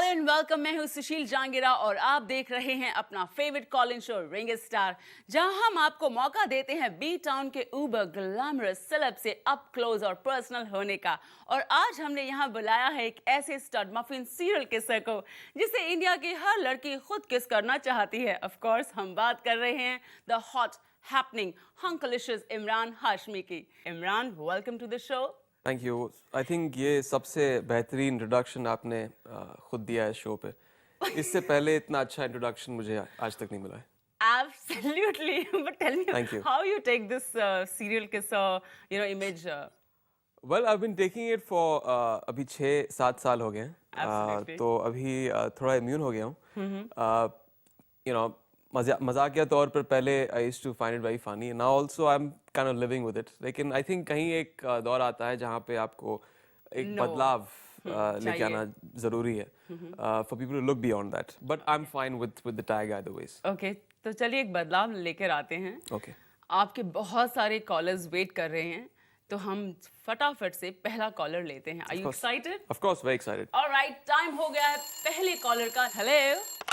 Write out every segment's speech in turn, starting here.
And welcome. मैं हूं सुशील जांगिरा और आप देख रहे हैं अपना favourite call in show ring Star, जहां हम आपको मौका देते हैं बी टाउन के उबर ग्लैमरस सेलेब से अप क्लोज और पर्सनल होने का। और आज हमने यहां बुलाया है एक ऐसे स्टड मफिन सीरियल किसर को जिसे इंडिया की हर लड़की खुद किस करना चाहती है। ऑफ कोर्स हम बात कर रहे हैं the hot happening hunklicious Emraan Hashmi की। Emraan, welcome to the show. Thank you. I think ये सबसे बेहतरीन इंट्रोडक्शन आपने खुद दिया है शो पे। इससे पहले इतना अच्छा इंट्रोडक्शन मुझे आज तक नहीं मिला है। Absolutely. But tell me Thank you. how you take this serial kisser, image. Well I been taking it for अभी 6-7 साल हो गए हैं। Absolutely. तो अभी थोड़ा इम्यून हो गया हूँ। यू नो मजाकिया तौर पर पहले I used to find it very funny, now also I am kind of living with it. लेकिन आई थिंक कहीं एक दौर आता है जहाँ पे आपको एक No. बदलाव लेके चाहिए। आना जरूरी है for people to look beyond that. But I am fine with the tag either ways. Okay, तो चलिए एक बदलाव लेकर आते हैं। ओके। आपके बहुत सारे कॉलर्स वेट कर रहे हैं, तो हम फटाफट से पहला कॉलर लेते हैं। Are you excited? Of course, very excited. Alright, time हो गया है पहले कॉलर का। हेलो।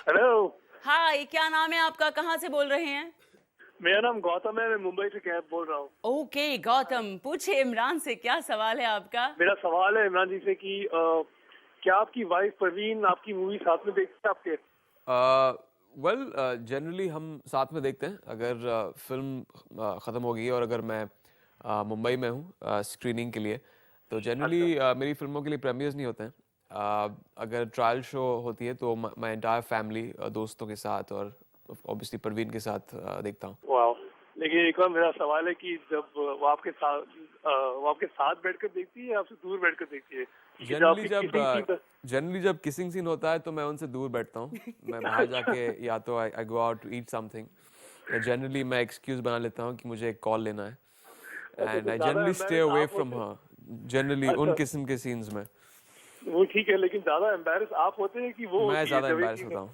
हेलो, हाय, क्या नाम है आपका? कहाँ से बोल रहे हैं? मेरा नाम गौतम है। मैं मुंबई से कैब बोल रहा हूँ। ओके गौतम, पूछिए इमरान से क्या सवाल है आपका? मेरा सवाल है इमरान जी से कि क्या आपकी वाइफ परवीन आपकी मूवी साथ में देखती है आपके? वेल जनरली हम साथ में देखते हैं। अगर फिल्म ख़त्म हो गई और अगर मैं मुंबई में हूँ स्क्रीनिंग के लिए, तो जनरली मेरी फिल्मों के लिए प्रीमियर्स नहीं होते हैं। अगर ट्रायल शो होती है तो मैं एंटायर फैमिली दोस्तों के साथ और ऑब्वियसली परवीन के साथ देखता हूँ। वाह। लेकिन एक बार मेरा सवाल है कि जब वो आपके साथ बैठकर देखती है या आपसे दूर बैठकर देखती है? जनरली जब किसिंग सीन होता है तो मैं उनसे दूर बैठता हूँ। मैं बाहर जाके या तो I go out to eat something, या जनरली मैं एक्सक्यूज बना लेता हूँ कि मुझे एक कॉल लेना है, and I generally stay away from her generally उन किस्म के सीन्स में। वो ठीक है, लेकिन ज्यादा एम्बैरेस आप होते हैं कि वो? मैं ज्यादा एम्बैरेस होता हूँ।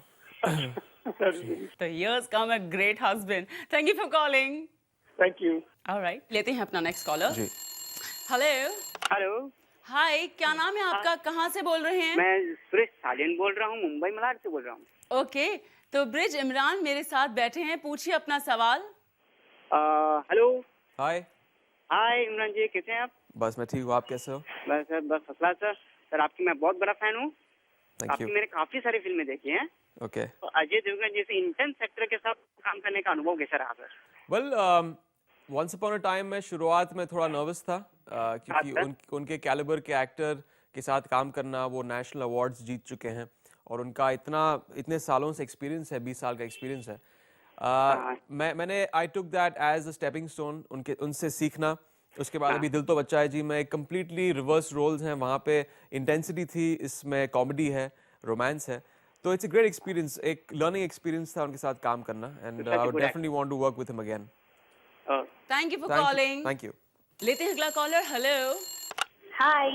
तो years come a great husband. Thank you for calling. Thank you. Alright, लेते हैं अपना नेक्स्ट कॉलर। जी। हेलो। हेलो, हाय, क्या नाम है आपका? कहाँ से बोल रहे हैं? मैं सुरेश सालियन बोल रहा हूँ, मुंबई मलाड से बोल रहा हूँ। ओके, तो ब्रिज इमरान मेरे साथ बैठे हैं, पूछिए अपना सवाल। हेलो। हाय। हाय इमरान जी, कैसे हैं आप? बस मैं ठीक हूँ, आप कैसे हो? बस सर, बस फसला सर। सर आपकी मैं बहुत बड़ा फैन हूँ। थैंक आपकी यू। मैंने काफी सारी फिल्में देखी हैं। ओके। तो अजय देवगन जैसे इंटेंस एक्टर के साथ काम करने का अनुभव कैसा रहा sir? Well once upon a time मैं शुरुआत में थोड़ा नर्वस था क्योंकि अच्छा। उनके कैलिबर के एक्टर के साथ काम करना, वो नेशनल अवार्ड्स जीत चुके हैं और उनका इतने सालों से एक्सपीरियंस है, 20 साल का एक्सपीरियंस है। मैंने I took that as a stepping stone, उनसे सीखना। उसके बाद अभी दिल तो बच्चा है जी में कंप्लीटली रिवर्स रोल्स हैं, वहाँ पे इंटेंसिटी थी, इसमें कॉमेडी है, रोमांस है। तो इट्स अ ग्रेट एक्सपीरियंस, एक लर्निंग एक्सपीरियंस था उनके साथ काम करना, and I would definitely want to work with him again. Thank you for calling. Thank you. लेते हैं अगला कॉलर। हेलो। Hi,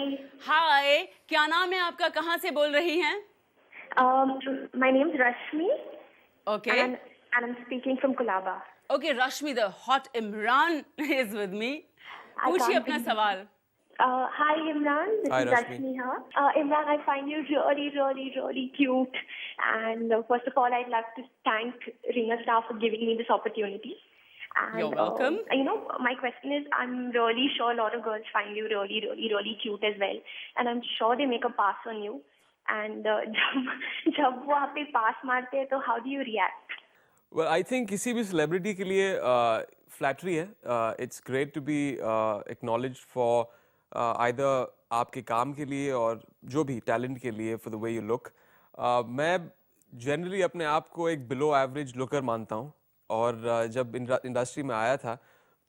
हाय, क्या नाम है आपका? कहाँ से बोल रही हैं? my name's Rashmi okay and I'm speaking from Colaba. Okay, Rashmi the hot Imran is with me. I पूछिए can't अपना believe- सवाल। Hi Imran, this Hi, is Rashmi. Rashmi here. Imran, I find you really cute. And first of all, I'd like to thank Ringer staff for giving me this opportunity. And, You're welcome. My question is, I'm really sure a lot of girls find you really cute as well. And I'm sure they make a pass on you. And जब वो आप पे pass मारते हैं, तो how do you react? Well I think किसी भी celebrity के लिए फ्लैटरी है। It's great to be acknowledged for either आपके काम के लिए और जो भी टैलेंट के लिए, for the way you look. मैं जनरली अपने आप को एक बिलो एवरेज लुकर मानता हूँ, और जब इंडस्ट्री में आया था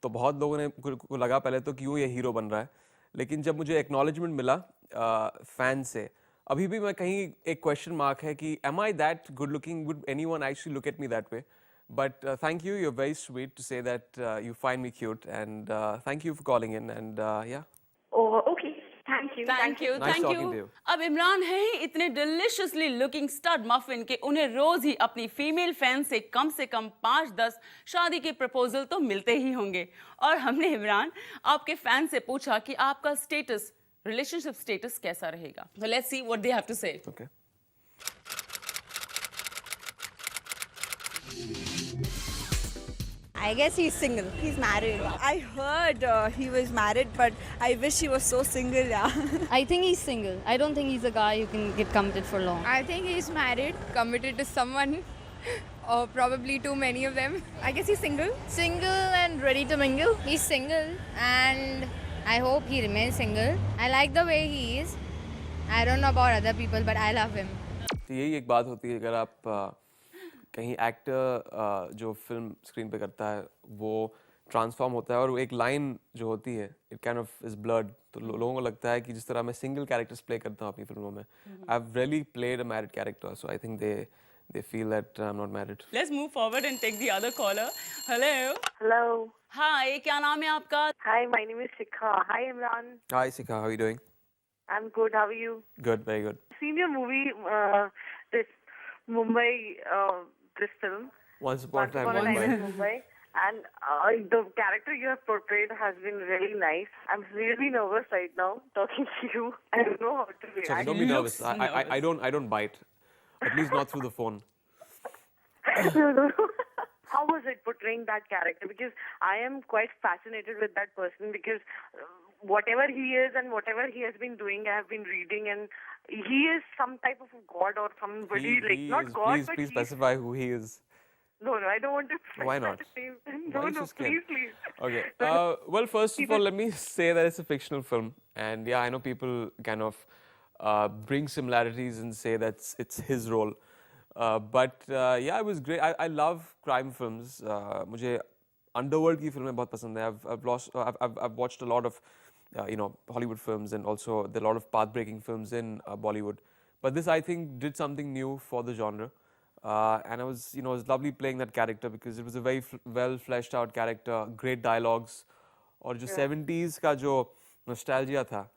तो बहुत लोगों ने को लगा पहले तो क्यों ये हीरो बन रहा है, लेकिन जब मुझे एक्नॉलेजमेंट मिला फैन से, अभी भी मैं कहीं एक क्वेश्चन मार्क है कि am I that good looking, would anyone actually look at me that way? But thank you, you're very sweet to say that you find me cute, and thank you for calling in, and yeah. Oh, okay. Thank you. Thank you, Nice thank talking to you. you. अब इमरान है ही इतने डिलिशियसली looking stud muffin के उन्हें रोज ही अपनी female fan से कम 5-10 शादी के proposal तो मिलते ही होंगे। और हमने इमरान आपके फैन से पूछा कि आपका स्टेटस, रिलेशनशिप स्टेटस कैसा रहेगा। So let's see what they have to say. Okay. I guess he's single. He's married. I heard he was married, but I wish he was so single, yeah. I think he's single. I don't think he's a guy who can get committed for long. I think he's married, committed to someone, or probably too many of them. I guess he's single. Single and ready to mingle. He's single and I hope he remains single. I like the way he is. I don't know about other people, but I love him. तो यही एक बात होती है, अगर आप कहीं actor जो फिल्म स्क्रीन पे करता है वो ट्रांसफॉर्म होता है और वो एक लाइन जो होती है it kind of is blurred, तो लोगों को लगता है कि जिस तरह मैं सिंगल कैरेक्टर्स प्ले करता हूँ अपनी फिल्मों में, I have really played a married character, so I think they feel that I'm not married. Let's move forward and take the other caller. Hello. Hello. Hi, क्या नाम है आपका? Hi, my name is Shikha. Hi, Imran. Hi Sikha, how are you doing? I'm good. How are you? Good, very good. Seen your movie, this Mumbai, this film. Once upon a time Upon a Time in Mumbai. Mumbai. And the character you have portrayed has been really nice. I'm really nervous right now talking to you. I don't know how to react. Sorry, don't be nervous. looks nervous. I don't bite. At least not through the phone. How was it portraying that character? Because I am quite fascinated with that person because whatever he is and whatever he has been doing, I have been reading, and he is some type of a god or somebody not god, please but specify who he is. No, I don't want to. Why not? No, Why are you so scared? please. Okay. Well, first of all, let me say that it's a fictional film, and yeah, I know people kind of bring similarities and say that it's his role. But yeah, it was great. I love crime films. मुझे underworld की फिल्में बहुत पसंद है. I've watched a lot of Hollywood films, and also there are a lot of path-breaking films in Bollywood. But this, I think, did something new for the genre. And it was lovely playing that character because it was a very well fleshed out character, great dialogues, और जो 70s का जो nostalgia था,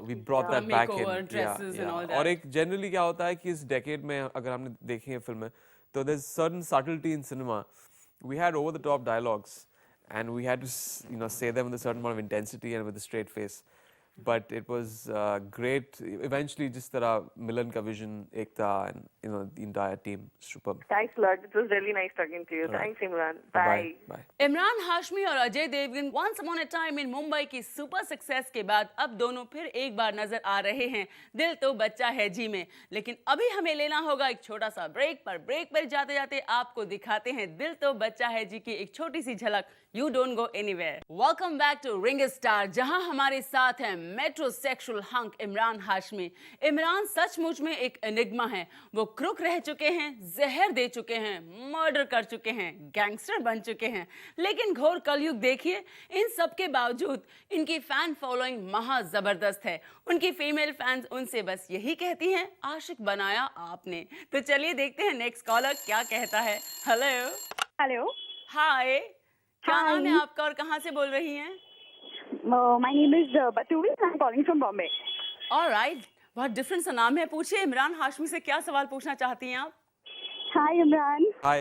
we brought that back in. Makeover, dresses and all that. और एक generally क्या होता है कि इस decade में अगर हमने देखी है फिल्में, तो there's certain subtlety in cinema. We had over the top dialogues, and we had to say them with a certain amount of intensity and with a straight face. But it was great. Eventually, just तरह मिलन का vision एक था, and the entire team, superb. Thanks a lot. It was really nice talking to you. All right. Thanks, Imran. Bye. Bye. Imran Hashmi और Ajay Devgan once upon a time in Mumbai की super success के बाद अब दोनों फिर एक बार नजर आ रहे हैं दिल तो बच्चा है जी में। लेकिन अभी हमें लेना होगा एक छोटा सा ब्रेक पर जाते जाते आपको दिखाते हैं दिल तो बच्चा है जी की एक छोटी सी झलक। You don't go anywhere. Welcome back to Ring Star, जहां हमारे साथ हैं मेट्रोसेक्सुअल हंक इमरान हाशमी। इमरान सचमुच में एक एनिग्मा है। वो क्रुक रह चुके हैं, जहर दे चुके हैं, मर्डर कर चुके हैं, गैंगस्टर बन चुके हैं। लेकिन घोर कलयुग देखिए, इन सब के बावजूद इनकी फैन फॉलोइंग महा जबरदस्त है। उनकी फीमेल फैंस उनसे बस यही कहती हैं, आशिक बनाया आपने। तो चलिए देखते हैं नेक्स्ट कॉलर क्या कहता है। हेलो। हेलो। हाय, क्या Hi. नाम है आपका और कहाँ से बोल रही हैं? My name is Batuvi. I'm calling from Bombay. Alright, बहुत डिफरेंट सा नाम है। पूछिए इमरान हाशमी से क्या सवाल पूछना चाहती हैं आप? Hi, Imran. Hi.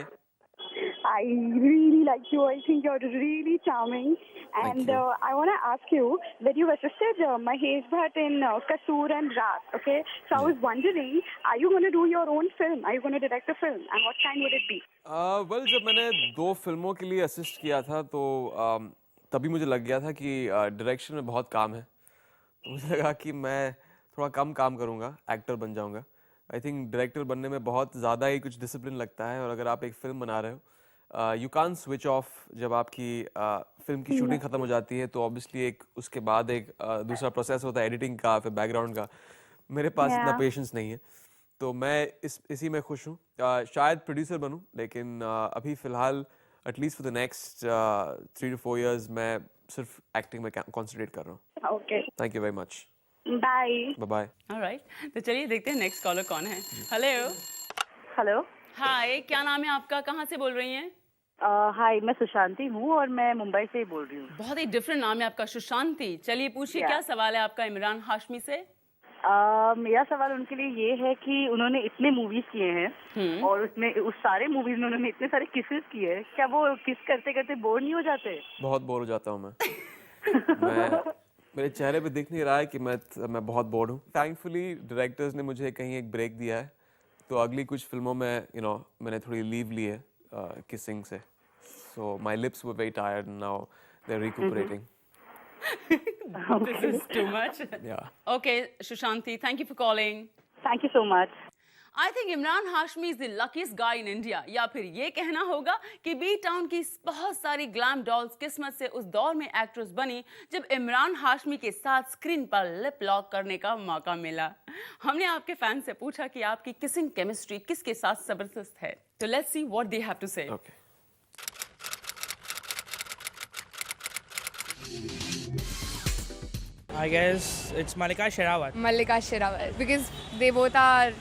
I really like you. I think you're really charming. And you. I want to ask you that you've assisted Mahesh Bhatt in Kasoor and Raat, okay? So I was wondering, are you going to do your own film? Are you going to direct a film? And what kind would it be? Well, जब मैंने 2 फिल्मों के लिए assist किया था तो तभी मुझे लग गया था कि डायरेक्शन में बहुत काम है। तो मुझे लगा कि मैं थोड़ा कम काम करूँगा, एक्टर बन जाऊँगा। आई थिंक डायरेक्टर बनने में बहुत ज़्यादा ही कुछ डिसिप्लिन लगता है, और अगर आप एक फ़िल्म बना रहे हो, यू कांट स्विच ऑफ। जब आपकी फिल्म की शूटिंग ख़त्म हो जाती है तो ऑब्वियसली एक उसके बाद एक दूसरा प्रोसेस होता है एडिटिंग का, फिर बैकग्राउंड का। मेरे पास इतना पेशेंस नहीं है, तो मैं इसी में खुश हूँ। शायद प्रोड्यूसर बनूँ, लेकिन अभी फ़िलहाल at least for the next 3 to 4 years मैं सिर्फ एक्टिंग में कॉन्सेंट्रेट कर रहा हूँ। Okay. Thank you very much. Bye. Bye. All right, तो चलिए देखते हैं नेक्स्ट कॉलर कौन है। हेलो। Hello. हाय, क्या नाम है आपका, कहाँ से बोल रही हैं? हाय, मैं सुशांति हूँ और मैं मुंबई से ही बोल रही हूँ। बहुत ही डिफरेंट नाम है आपका, सुशांति। चलिए पूछिए क्या सवाल है आपका इमरान हाशमी से? मेरा सवाल उनके लिए ये है कि उन्होंने इतने मूवीज किए हैं और उसमें उस सारे मूवीज में उन्होंने इतने सारे किसेस किए हैं, क्या वो किस करते करते बोर नहीं हो जाते? बहुत बोर हो जाता हूँ मैं। मेरे चेहरे पे दिख नहीं रहा है कि मैं बहुत बोर्ड हूँ। थैंकफुली डायरेक्टर्स ने मुझे कहीं एक ब्रेक दिया है, तो अगली कुछ फिल्मों में मैंने थोड़ी लीव ली है kissing se. So my lips were very tired and now they're recuperating. This is too much. Yeah. Okay, Shushanti, thank you for calling. Thank you so much. I think Imran Hashmi is the luckiest guy in India. या फिर ये कहना होगा कि B town की बहुत सारी glam dolls किस्मत से उस दौर में एक्ट्रेस बनी जब इमरान हाशमी के साथ स्क्रीन पर लिप लॉक करने का मौका मिला. हमने आपके फैन से पूछा कि आपकी किसिंग केमिस्ट्री किसके साथ जबरदस्त है. तो let's see what they have to say. Okay. I guess it's Malika Sherawat. Malika Sherawat. Because they both are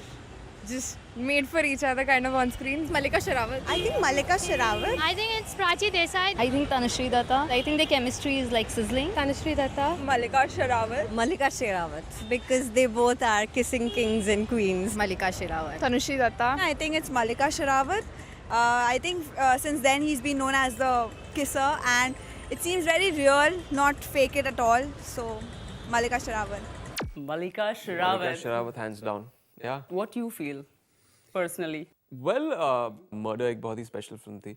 just made for each other kind of on screen. Malika Sherawat. I think Malika Sherawat. I think it's Prachi Desai. I think Tanushree Datta. I think the chemistry is like sizzling. Tanushree Datta. Malika Sherawat. Malika Sherawat. Because they both are kissing kings and queens. Malika Sherawat. Tanushree Datta. I think it's Malika Sherawat. I think since then he's been known as the kisser, and it seems very real, not fake it at all. So, Malika Sherawat. Malika Malika Sherawat. Sherawat, hands down. Yeah. What you feel personally? Well, murder एक बहुत ही special film थी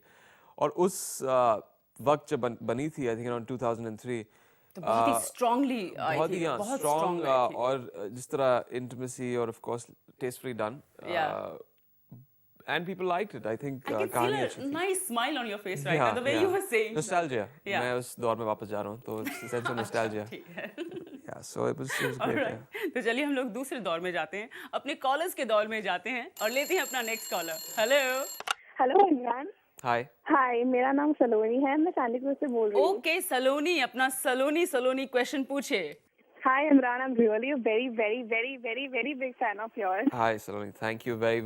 और उस वक्त जब बनी थी I think around 2003 तो बहुत ही स्ट्रांगली बहुत ही स्ट्रॉन्ग और जिस तरह इंटिमेसी और of course tastefully done and people liked it. I think I can कहानी feel अच्छी a थी. nice smile on your face right now, the way you were saying. Nostalgia. Yeah. मैं उस दौर में वापस जा रहा हूँ तो sense of nostalgia. ठीक है. Yeah, so it was great. Alright. Yeah. तो चलिए हम लोग दूसरे दौर में जाते हैं, अपने कॉलर्स के दौर में जाते हैं और लेते हैं अपना next collar. Hello. Hello Imran. Hi. हाय, मेरा नाम सलोनी है, मैं चांदीपुर से बोल रही हूँ. ओके सलोनी, अपना सलोनी क्वेश्चन पूछे. Hi Imran, I'm really a very big fan of yours. Hi Saloni, thank you very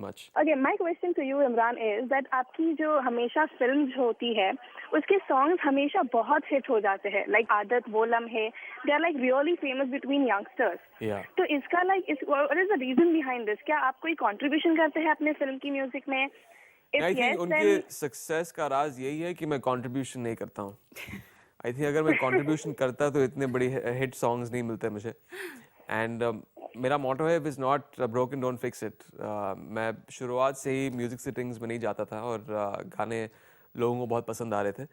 much. Okay, my question to you Imran is that आपकी जो हमेशा फिल्म्स होती है उसके सॉन्ग्स हमेशा बहुत हिट हो जाते हैं, लाइक आदत वो लम्हे, they are like really famous between youngsters. Yeah. तो इसका what is the reason behind this? क्या आप कोई contribution करते हैं अपने फिल्म की म्यूजिक में? If I think yes, उनके then सक्सेस का राज यही है कि मैं कंट्रीब्यूशन नहीं करता हूँ. आई थिंक अगर मैं कंट्रीब्यूशन करता तो इतने बड़ी हिट सॉन्ग्स नहीं मिलते मुझे. एंड मेरा मोटो है, if is not broken don't fix it. मैं शुरुआत से ही म्यूजिक सिटिंग्स में नहीं जाता था और गाने लोगों को बहुत पसंद आ रहे थे.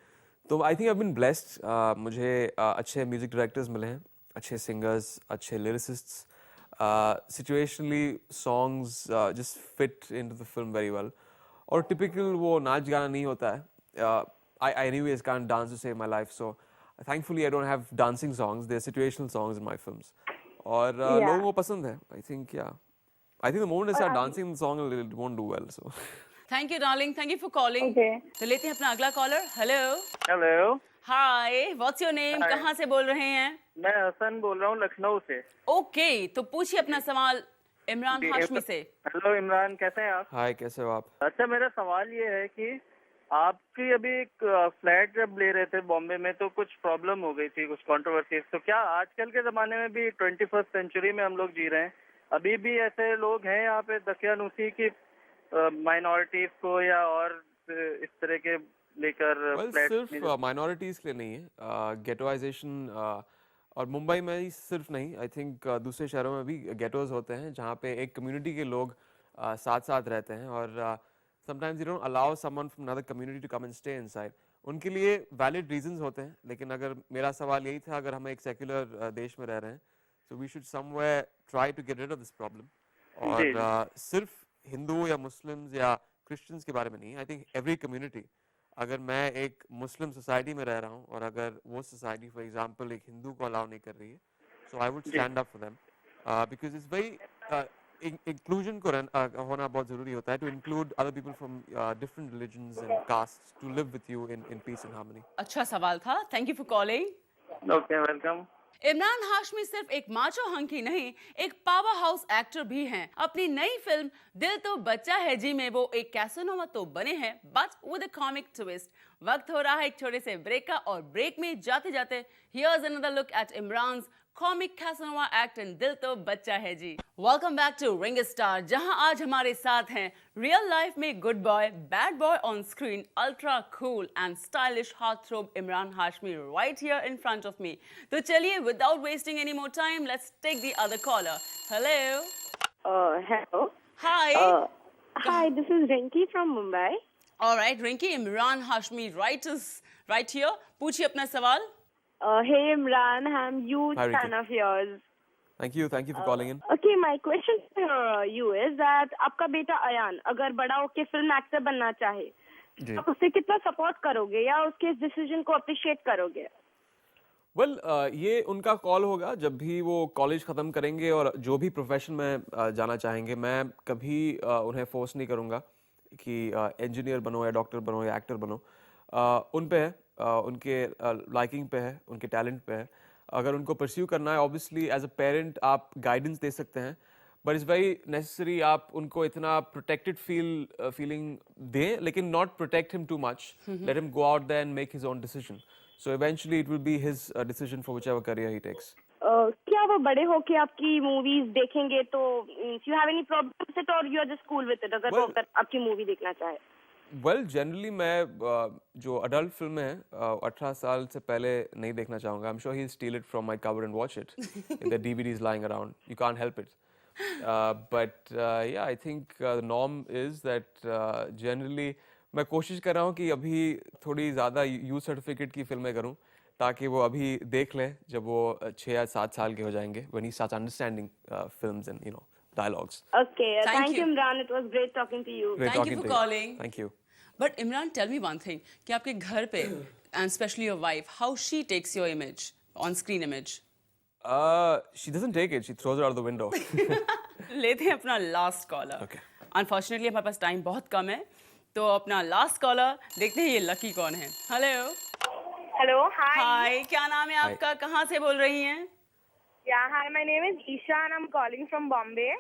तो I think I been blessed. मुझे अच्छे म्यूजिक डायरेक्टर्स मिले हैं, अच्छे सिंगर्स, अच्छे lyricists. Situationally songs just fit into the film very well. और टिपिकल वो नाच गाना नहीं होता है. I anyways can't dance to save my life, so thankfully I don't have dancing songs. They're situational songs in my films. और लोगों को पसंद है. I think the moment I start dancing the song it won't do well. So Thank you darling, thank you for calling. Okay. तो लेते हैं अपना अगला caller. Hello. Hello. Hi, what's your name? Hi. कहाँ से बोल रहे हैं? मैं हसन बोल रहा हूँ लखनऊ से. ओके, तो पूछिए अपना सवाल इमरान हाशमी से. हेलो इमरान, कैसे हैं आप? हाय, कैसे हो आप? अच्छा, मेरा सवाल ये है कि आपकी अभी एक फ्लैट जब ले रहे थे बॉम्बे में तो कुछ प्रॉब्लम हो गई थी, कुछ कंट्रोवर्सीज. तो क्या आजकल के ज़माने में भी 21st सेंचुरी में हम लोग जी रहे हैं, अभी भी ऐसे लोग हैं यहाँ पे दकियानूसी की माइनॉरिटीज को या और इस तरह के लेकर फ्लैट? सिर्फ माइनॉरिटीज़ के लिए नहीं है. गेटोइजेशन और मुंबई में ही सिर्फ नहीं, आई थिंक दूसरे शहरों में भी गेटोज होते हैं जहाँ पे एक कम्युनिटी के लोग साथ साथ रहते हैं और sometimes you don't allow someone from another community to come and stay inside. उनके लिए valid reasons होते हैं, लेकिन अगर मेरा सवाल यही था, अगर हम एक secular देश में रह रहे हैं, so we should somewhere try to get rid of this problem. और सिर्फ हिंदू या मुस्लिम्स या क्रिश्चियंस के बारे में नहीं, I think every community. अगर मैं एक मुस्लिम सोसाइटी में रह रहा हूँ और अगर वो सोसाइटी फॉर एग्जांपल एक हिंदू को अलाउ नहीं कर रही है, so I would stand up for them because it's very inclusion को होना बहुत जरूरी होता है. To include other people from different religions and castes to live with you in peace and harmony. अच्छा सवाल था. Thank you for calling. Okay, welcome. Imran Hashmi सिर्फ एक माचो हंक ही नहीं, एक पावर हाउस एक्टर भी हैं. अपनी नई फिल्म दिल तो बच्चा है जी में वो एक कैसनोवा तो बने हैं, but with a comic twist. वक्त हो रहा है एक छोटे से ब्रेक का और ब्रेक में जाते जाते here's another look at Emraan's comic casanova act in Dil To Bachcha Hai Ji. Welcome back to Ring Star, जहां आज हमारे साथ हैं रियल लाइफ में good boy, bad boy on screen, ultra cool and stylish heartthrob Emraan Hashmi right here in front of me. तो चलिए without wasting any more time let's take the other caller. Hello. Hello. Hi. Hi, this is Rinki from Mumbai. Alright Rinki, Imran Hashmi right here, पूछिए अपना सवाल. Hey Imran, I'm huge Hi, Rinki. fan of yours. Thank you for calling in. Okay, my question for you is that आपका बेटा अयान अगर बड़ा होके film actor बनना चाहे, जी. आप उसे कितना सपोर्ट करोगे या उसके डिसीजन को अप्रिशिएट करोगे? वेल ये उनका कॉल होगा जब भी वो कॉलेज ख़त्म करेंगे और जो भी प्रोफेशन में जाना चाहेंगे. मैं कभी उन्हें फोर्स नहीं करूँगा कि इंजीनियर बनो या डॉक्टर बनो या एक्टर बनो. उन पे है, उनके लाइकिंग पे है, उनके टैलेंट पे है. अगर उनको परस्यू करना है, ऑब्वियसली एज अ पेरेंट आप गाइडेंस दे सकते हैं, बट इट्स वेरी नेसेसरी आप उनको इतना प्रोटेक्टेड फीलिंग दें, लेकिन not protect him too much. Let him go out there and make his own decision. So eventually it will be his decision for whichever career he takes. क्या वो बड़े होके आपकी मूवीज देखेंगे तो you have any problem with it or you are just cool with it अगर वो आपकी मूवी देखना चाहे? Well, generally मैं जो अडल्ट फिल्में हैं 18 साल से पहले नहीं देखना चाहूँगा. I'm sure he'll steal it from my cupboard and watch it. If the DVD is lying around, you can't help it. But yeah, I think the norm is that generally मैं कोशिश कर रहा हूँ कि अभी थोड़ी ज़्यादा यूथ सर्टिफिकेट की फिल्में करूँ ताकि वो अभी देख लें जब वो 6 या 7 साल के हो जाएंगे. When he starts understanding films and dialogues. Okay, thank you Imran. It was great talking to you. Great Thank you talking for to you. calling. Thank you. But Imran, tell me one thing, कि आपके घर पे and especially your wife, how she takes your image, on-screen image? She doesn't take it. She throws it out of the window. लेते हैं अपना last caller. Okay. Unfortunately हमारे पास time बहुत कम है, तो अपना लास्ट कॉलर देखते हैं ये लकी कौन है. हेलो. Hello, hi. हाय, क्या नाम है आपका, कहाँ से बोल रही हैं? Yeah, hi. My name is Isha and I'm calling from Bombay.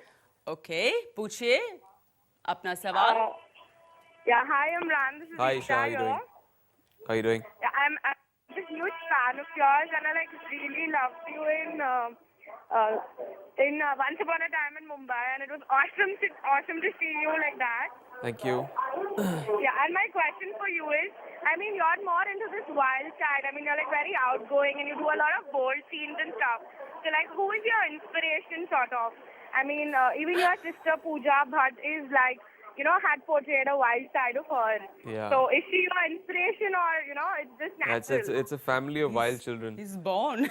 Okay, पूछिए अपना सवाल. Yeah, hi Imran. This is Hi Isha Isha, how are you here. doing? How are you doing? Yeah, I'm a huge fan of yours and I really loved you in Once Upon a Time in Mumbai and it was awesome to see you like that. Thank you. Yeah, and my question for you is, I mean, you're more into this wild side. I mean, you're like very outgoing and you do a lot of bold scenes and stuff. So like, who is your inspiration sort of? I mean, even your sister Pooja Bhatt is like, had portrayed a wild side of her. Yeah. So is she your inspiration or, it's just natural? It's a family of wild children. He's born.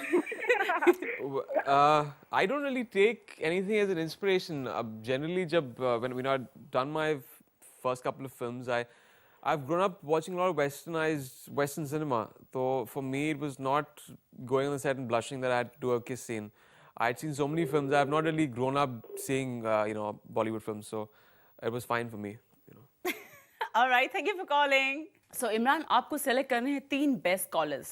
I don't really take anything as an inspiration. Generally, when I've done my first couple of films, I've grown up watching a lot of Western cinema. So for me, it was not going on the set and blushing that I had to do a kiss scene. I had seen so many films. I've not really grown up seeing, Bollywood films. So it was fine for me. All right, thank you for calling. So Imran, आपको select करने हैं 3 best callers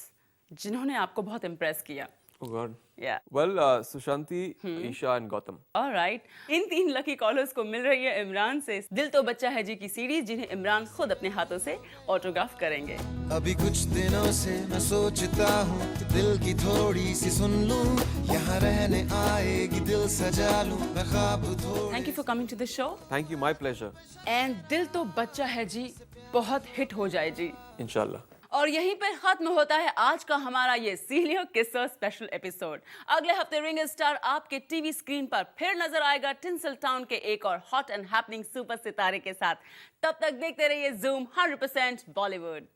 जिन्होंने आपको बहुत impress किया. Oh God. Yeah. Well, Sushanti, Isha and Gautam. All right. इन 3 lucky callers को मिल रही है इमरान से दिल तो बच्चा है जी की सीरीज, जिन्हें इमरान खुद अपने हाथों से ऑटोग्राफ करेंगे. अभी कुछ दिनों से मैं सोचता हूँ कि दिल की थोड़ी सी सुन लूँ, यहाँ रहने आएगी दिल सजा लूँ मैं ख्वाब थोड़ी. Thank you for coming to the show. Thank you, my pleasure. And दिल तो बच्चा है जी बहुत हिट हो जाए जी. Inshallah. और यहीं पर खत्म होता है आज का हमारा ये सीनियर किसर स्पेशल एपिसोड. अगले हफ्ते रिंग स्टार आपके टीवी स्क्रीन पर फिर नजर आएगा टिंसलटाउन के एक और हॉट एंड हैपनिंग सुपर सितारे के साथ. तब तक देखते रहिए Zoom 100% बॉलीवुड.